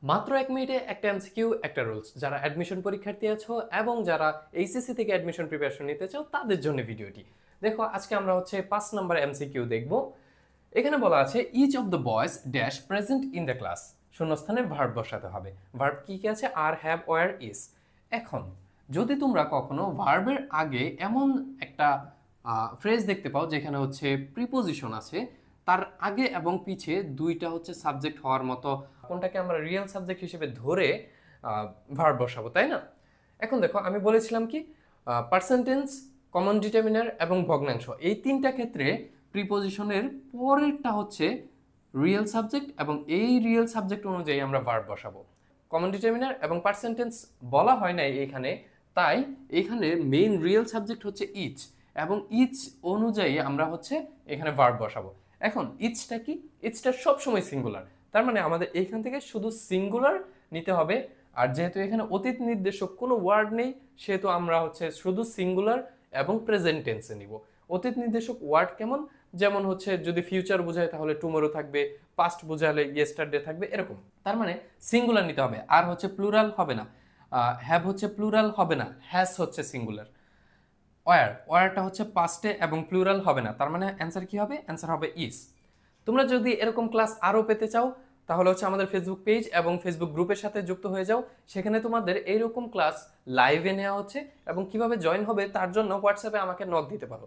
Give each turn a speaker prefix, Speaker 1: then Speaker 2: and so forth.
Speaker 1: মাত্র ১ মিনিটে একটা এমসিকিউ, একটা রুলস। যারা অ্যাডমিশন পরীক্ষার্থী আছো এবং যারা এইচএসসি থেকে অ্যাডমিশন প্রিপারেশন নিতে চাও তাদের জন্য ভিডিওটি। দেখো আজকে আমরা হচ্ছে ৫ নাম্বার এমসিকিউ দেখব। এখানে বলা আছে each of the boys dash present in the class. শূন্যস্থানে ভার্ব বসাতে হবে। ভার্ব কি কি আছে? Are, have, were, is. এখন যদি তোমরা কখনো ভার্বের আগে এমন একটা ফ্রেজ দেখতে পাও যেখানে হচ্ছে প্রিপোজিশন আছে, তার আগে এবং পিছে দুইটা হচ্ছে সাবজেক্ট হওয়ার মতো, কোনটাকে আমরা রিয়েল সাবজেক্ট হিসেবে ধরে ভার্ব বসাবো, তাই না? এখন দেখো আমি বলেছিলাম কি পার্সেন্টেন্স, কমন ডিটারমিনার এবং ভগ্নাংশ, এই তিনটা ক্ষেত্রে প্রিপোজিশনের পরেরটা হচ্ছে রিয়েল সাবজেক্ট এবং এই রিয়েল সাবজেক্ট অনুযায়ী আমরা ভার্ব বসাবো। কমন ডিটারমিনার এবং পার্সেন্টেন্স বলা হয় নাই এখানে, তাই এখানে মেইন রিয়েল সাবজেক্ট হচ্ছে ইচ এবং ইচ অনুযায়ী আমরা হচ্ছে এখানে ভার্ব বসাবো। এখন ইচটা কি? ইচটা সবসময় সিঙ্গুলার, তার মানে আমাদের এইখান থেকে শুধু সিঙ্গুলার নিতে হবে। আর যেহেতু এখানে অতীত নির্দেশক কোনো ওয়ার্ড নেই, সেহেতু আমরা হচ্ছে শুধু সিঙ্গুলার এবং প্রেজেন্ট টেন্সে নিব। অতীত নির্দেশক ওয়ার্ড কেমন? যেমন হচ্ছে যদি ফিউচার বোঝায় তাহলে টুমোরো থাকবে, পাস্ট বোঝালে ইয়েস্টারডে থাকবে, এরকম। তার মানে সিঙ্গুলার নিতে হবে, আর হচ্ছে প্লুরাল হবে না। হ্যাভ হচ্ছে প্লুরাল হবে না, হ্যাজ হচ্ছে সিঙ্গুলার। ওয়ারটা হচ্ছে পাস্টে এবং প্লুরাল হবে না, তার মানে অ্যান্সার কি হবে? অ্যান্সার হবে ইজ। তোমরা যদি এরকম ক্লাস আরও পেতে চাও তাহলে হচ্ছে আমাদের ফেসবুক পেজ এবং ফেসবুক গ্রুপের সাথে যুক্ত হয়ে যাও। সেখানে তোমাদের এইরকম ক্লাস লাইভে নেওয়া হচ্ছে এবং কিভাবে জয়েন হবে তার জন্য হোয়াটসঅ্যাপে আমাকে নক দিতে পারো।